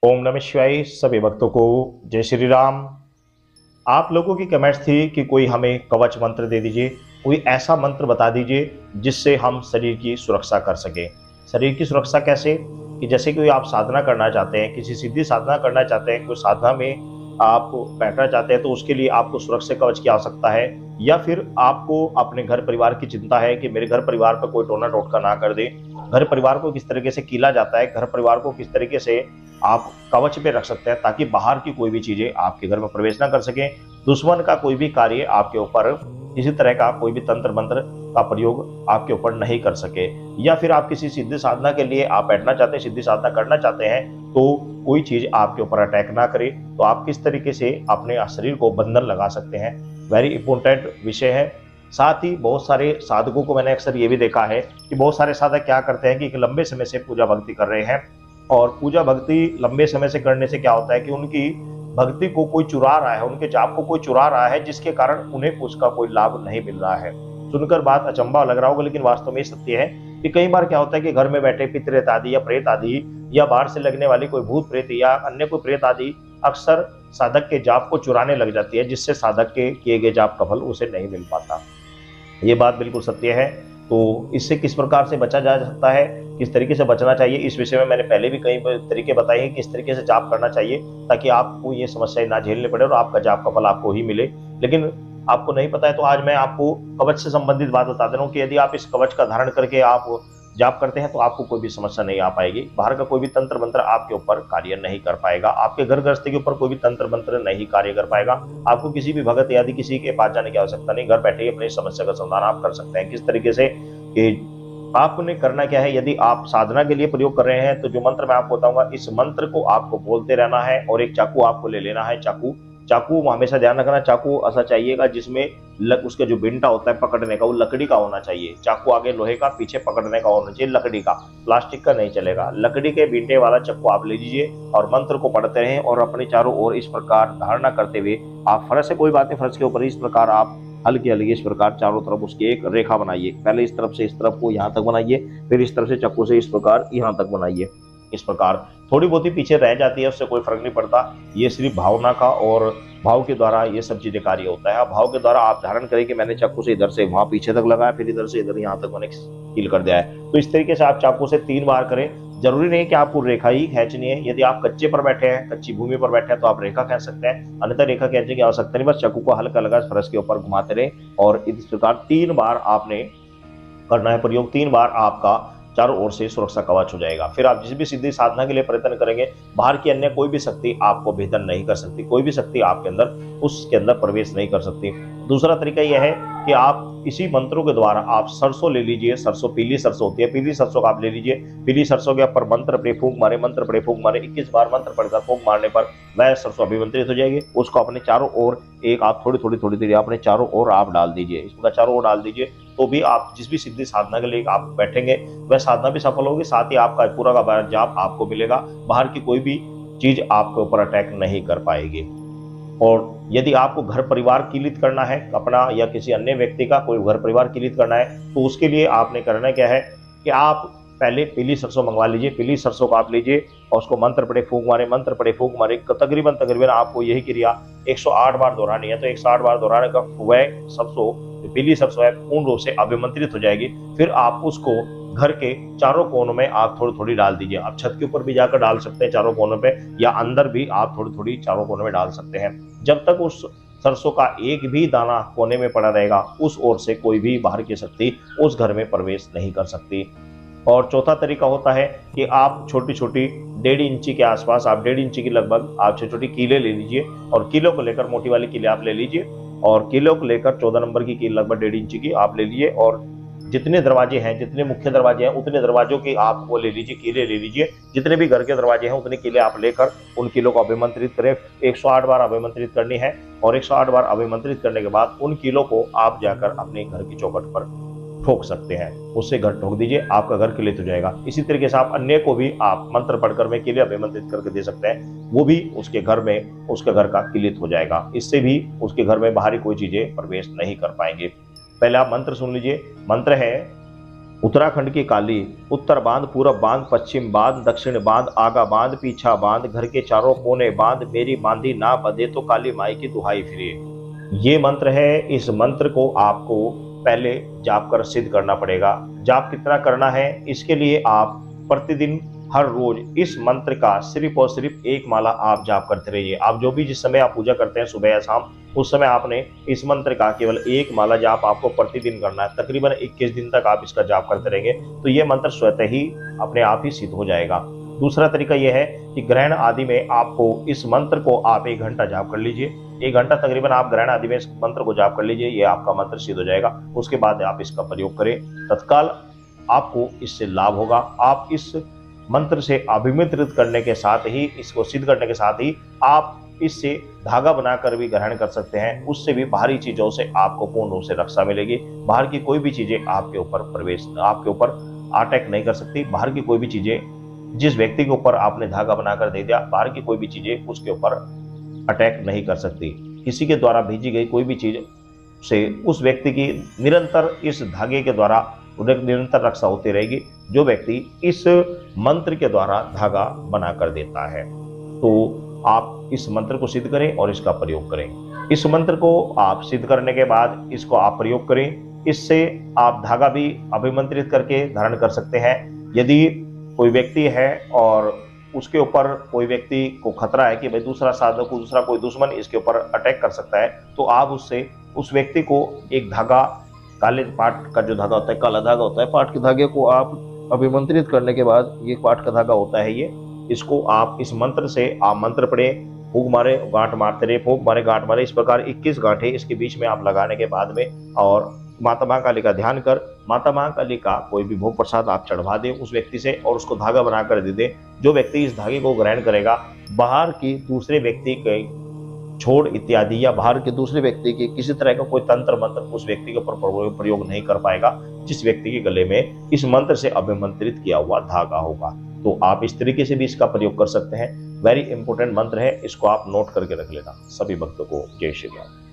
ओम नमः शिवाय। सभी भक्तों को जय श्री राम। आप लोगों की कमेंट्स थी कि कोई हमें कवच मंत्र दे दीजिए, कोई ऐसा मंत्र बता दीजिए जिससे हम शरीर की सुरक्षा कर सकें। शरीर की सुरक्षा कैसे? कि जैसे कोई आप साधना करना चाहते हैं, किसी सिद्धि साधना करना चाहते हैं, कोई साधना में आप बैठना चाहते हैं, तो उसके लिए आपको सुरक्षा कवच की आवश्यकता है। या फिर आपको अपने घर परिवार की चिंता है कि मेरे घर परिवार पर कोई टोना टोटका ना कर दे, घर परिवार को किस तरीके से कीला जाता है, घर परिवार को किस तरीके से आप कवच पे रख सकते हैं ताकि बाहर की कोई भी चीजें आपके घर में प्रवेश ना कर सके, दुश्मन का कोई भी कार्य आपके ऊपर किसी तरह का कोई भी तंत्र मंत्र का प्रयोग आपके ऊपर नहीं कर सके। या फिर आप किसी सिद्धि साधना के लिए आप बैठना चाहते हैं, सिद्धि साधना करना चाहते हैं, तो कोई चीज आपके ऊपर अटैक ना करे, तो आप किस तरीके से अपने शरीर को बंधन लगा सकते हैं। वेरी इंपॉर्टेंट विषय है। साथ ही बहुत सारे साधकों को मैंने अक्सर ये भी देखा है कि बहुत सारे साधक क्या करते हैं कि एक लंबे समय से पूजा भक्ति कर रहे हैं, और पूजा भक्ति लंबे समय से करने से क्या होता है कि उनकी भक्ति को कोई चुरा रहा है, उनके जाप को कोई चुरा रहा है, जिसके कारण उन्हें उसका कोई लाभ नहीं मिल रहा है। सुनकर बात अचंभा लग रहा होगा, लेकिन वास्तव में सत्य है कि कई बार क्या होता है कि घर में बैठे पितरेत आदि या प्रेत आदि या बाहर से लगने वाली कोई भूत प्रेत या अन्य कोई प्रेत आदि अक्सर साधक के जाप को चुराने लग जाती है, जिससे साधक के किए गए जाप का फल उसे नहीं मिल पाता। ये बात बिल्कुल सत्य है। तो इससे किस प्रकार से बचा जा सकता है, किस तरीके से बचना चाहिए, इस विषय में मैंने पहले भी कई तरीके बताए हैं, किस तरीके से जाप करना चाहिए ताकि आपको ये समस्याएं ना झेलने पड़े और आपका जाप का फल आपको ही मिले। लेकिन आपको नहीं पता है तो आज मैं आपको कवच से संबंधित बात बता दे रहा हूँ कि यदि आप इस कवच का धारण करके आप जाप करते हैं तो आपको कोई भी समस्या नहीं आ पाएगी। बाहर का कोई भी तंत्र मंत्र आपके ऊपर कार्य नहीं कर पाएगा, आपके घर गृहस्थी के ऊपर कोई भी तंत्र मंत्र नहीं कार्य कर पाएगा। आपको किसी भी भगत आदि किसी के पास जाने की आवश्यकता नहीं, घर बैठे ही अपनी समस्या का समाधान आप कर सकते हैं। किस तरीके से कि आपने करना क्या है, यदि आप साधना के लिए प्रयोग कर रहे हैं तो जो मंत्र मैं आपको बताऊंगा, इस मंत्र को आपको बोलते रहना है। और एक चाकू आपको ले लेना है। चाकू चाकू हमेशा ध्यान रखना, चाकू ऐसा चाहिएगा जिसमें उसका जो बिंटा होता है पकड़ने का वो लकड़ी का होना चाहिए। चाकू आगे लोहे का, पीछे पकड़ने का होना चाहिए लकड़ी का, प्लास्टिक का नहीं चलेगा। लकड़ी के बिंटे वाला चाकू आप ले लीजिए और मंत्र को पढ़ते रहें और अपने चारों ओर इस प्रकार धारणा करते हुए आप फर्श से कोई बात नहीं, फर्श के ऊपर इस प्रकार आप हल्की हल्की इस प्रकार चारों तरफ उसकी एक रेखा बनाइए। पहले इस तरफ से इस तरफ को यहाँ तक बनाइए, फिर इस तरफ से चाकू से इस प्रकार यहाँ तक बनाइए। इस प्रकार थोड़ी बहुत ही पीछे रह जाती है, उससे कोई फर्क नहीं पड़ता। ये सिर्फ भावना का और भाव के द्वारा ये सब चीजें कार्य होता है। भाव के द्वारा आप धारण करें कि मैंने चाकू से इधर से वहां पीछे तक लगाया, फिर इधर से इधर यहाँ तक मैंने कील कर दिया है। तो इस तरीके से आप चाकू से 3 बार करें। जरूरी नहीं कि आपको रेखा ही खींचनी है। यदि आप कच्चे पर बैठे हैं, कच्ची भूमि पर बैठे हैं, तो आप रेखा खींच सकते हैं, अन्यथा रेखा खींचने की आवश्यकता नहीं। बस चाकू को हल्का हल्का फर्श के ऊपर घुमाते रहे और इस प्रकार 3 बार आपने करना है प्रयोग। 3 बार आपका चारों ओर से सुरक्षा कवच हो जाएगा। फिर आप जिस भी सिद्धि साधना के लिए प्रयत्न करेंगे, बाहर की अन्य कोई भी शक्ति आपको भेदन नहीं कर सकती, कोई भी शक्ति आपके अंदर उसके अंदर प्रवेश नहीं कर सकती। दूसरा तरीका यह है कि आप इसी मंत्रों के द्वारा आप सरसों ले लीजिए। सरसों, पीली सरसों होती है, पीली सरसों का आप ले लीजिए। पीली सरसों के ऊपर मंत्र पड़े फूंक मारे, मंत्र पड़े फूंक मारे, 21 बार मंत्र पढ़कर फूंक मारने पर वह सरसों अभिमंत्रित हो जाएगी। उसको अपने चारों ओर एक आप थोड़ी देर अपने चारों ओर आप डाल दीजिए। इसमें चारों ओर डाल दीजिए तो भी आप जिस भी सिद्धि साधना के लिए आप बैठेंगे वह साधना भी सफल होगी, साथ ही आपका पूरा का जाप आपको मिलेगा। बाहर की कोई भी चीज आपके ऊपर अटैक नहीं कर पाएगी। और यदि आपको घर परिवार किलित करना है, अपना या किसी अन्य व्यक्ति का कोई घर परिवार किलित करना है, तो उसके लिए आपने करना क्या है कि आप पहले पीली सरसों मंगवा लीजिए। पीली सरसों को आप लीजिए और उसको मंत्र पड़े फूंक मारे, मंत्र पड़े फूंक मारे। तकरीबन आपको यही क्रिया 108 बार दोहरानी है। तो 108 बार दोहराने का वह सरसों, पीली सरसों है, पूर्ण रूप से अभिमंत्रित हो जाएगी। फिर आप उसको घर के चारों कोनों में आप थोड़ी थोड़ी डाल दीजिए। आप छत के ऊपर भी जाकर डाल सकते हैं चारों कोनों पे, या अंदर भी आप थोड़ी थोड़ी चारों कोनों में डाल सकते हैं। जब तक उस सरसों का एक भी दाना कोने में पड़ा रहेगा, उस ओर से कोई भी बाहर की शक्ति उस घर में प्रवेश नहीं कर सकती। और चौथा तरीका होता है कि आप छोटी छोटी 1.5 इंची के आसपास, आप 1.5 इंची की लगभग आप छोटी छोटी कीले ले लीजिए और कीलों को लेकर, मोटी वाली कीले आप ले लीजिए और कीलों को लेकर 14 नंबर की कील लगभग 1.5 इंची की आप ले लीजिए। और जितने दरवाजे हैं, जितने मुख्य दरवाजे हैं, उतने दरवाजों की आप वो ले लीजिए, कीले ले लीजिए। जितने भी घर के दरवाजे हैं उतने कीले आप लेकर उन कीलों को अभिमंत्रित करें। 108 बार अभिमंत्रित करनी है और 108 बार अभिमंत्रित करने के बाद उन कीलों को आप जाकर अपने घर की चौखट पर ठोक सकते हैं। उससे घर ठोक दीजिए, आपका घर किलित हो जाएगा। इसी तरीके से आप अन्य को भी आप मंत्र पढ़कर में कीले अभिमंत्रित करके दे सकते हैं, वो भी उसके घर में, उसके घर का किलित हो जाएगा। इससे भी उसके घर में बाहरी कोई चीजें प्रवेश नहीं कर पाएंगे। पहले आप मंत्र सुन लीजिए। मंत्र है उत्तराखंड की काली, उत्तर बांध, पूरब बांध, पश्चिम बांध, दक्षिण बांध, आगा बांध, पीछा बांध, घर के चारों कोने बांध, मेरी बांधी ना बंधे तो काली माई की दुहाई फिरे। ये मंत्र है। इस मंत्र को आपको पहले जाप कर सिद्ध करना पड़ेगा। जाप कितना करना है, इसके लिए आप प्रतिदिन हर रोज इस मंत्र का सिर्फ और सिर्फ एक माला आप जाप करते रहिए। आप जो भी जिस समय आप पूजा करते हैं, सुबह या शाम, उस समय आपने इस मंत्र का केवल एक माला जाप आपको प्रतिदिन करना है। तकरीबन 21 दिन तक आप इसका जाप करते रहेंगे तो ये मंत्र स्वतः ही अपने आप ही सिद्ध हो जाएगा। दूसरा तरीका यह है कि ग्रहण आदि में आपको इस मंत्र को आप 1 घंटा जाप कर लीजिए। 1 घंटा तकरीबन आप ग्रहण आदि में इस मंत्र को जाप कर लीजिए, ये आपका मंत्र सिद्ध हो जाएगा। उसके बाद आप इसका प्रयोग करें, तत्काल आपको इससे लाभ होगा। आप इस मंत्र से अभिमंत्रित करने के साथ ही, इसको सिद्ध करने के साथ ही आप इससे धागा बनाकर भी ग्रहण कर सकते हैं। उससे भी बाहरी चीजों से आपको पूर्ण रूप से रक्षा मिलेगी। बाहर की कोई भी चीजें आपके ऊपर अटैक नहीं कर सकती। बाहर की कोई भी चीजें, जिस व्यक्ति के ऊपर आपने धागा बनाकर दे दिया, बाहर की कोई भी चीजें उसके ऊपर अटैक नहीं कर सकती। किसी के द्वारा भेजी गई कोई भी चीज से उस व्यक्ति की निरंतर इस धागे के द्वारा निरंतर रक्षा होती रहेगी, जो व्यक्ति इस मंत्र के द्वारा धागा बना कर देता है। तो आप इस मंत्र को सिद्ध करें और इसका प्रयोग करें। इस मंत्र को आप सिद्ध करने के बाद इसको आप प्रयोग करें। इससे आप धागा भी अभिमंत्रित करके धारण कर सकते हैं। यदि कोई व्यक्ति है और उसके ऊपर कोई व्यक्ति को खतरा है कि भाई दूसरा साधक, दूसरा कोई दुश्मन इसके ऊपर अटैक कर सकता है, तो आप उससे उस व्यक्ति को एक धागा, काले पाट का जो धागा होता है, काला धागा होता है, पाट के धागे को आप अभिमंत्रित करने के बाद, ये पाट का धागा होता है, ये इसको आप इस मंत्र से आप मंत्र पढ़े, फूंक मारे, गांठ मारते रहे, फूंक मारे, गांठ मारे, इस प्रकार 21 गांठें इसके बीच में आप लगाने के बाद में, और माता महाकाली का ध्यान कर माता महाकाली का कोई भी भोग प्रसाद आप चढ़वा दें उस व्यक्ति से और उसको धागा बनाकर दे दें। जो व्यक्ति इस धागे को ग्रहण करेगा, बाहर की दूसरे व्यक्ति के छोड़ इत्यादि या बाहर के दूसरे व्यक्ति की किसी तरह का कोई तंत्र मंत्र उस व्यक्ति के ऊपर प्रयोग नहीं कर पाएगा, जिस व्यक्ति के गले में इस मंत्र से अभिमंत्रित किया हुआ धागा होगा। तो आप इस तरीके से भी इसका प्रयोग कर सकते हैं। वेरी इंपॉर्टेंट मंत्र है, इसको आप नोट करके रख लेना। सभी भक्तों को जय श्री राम।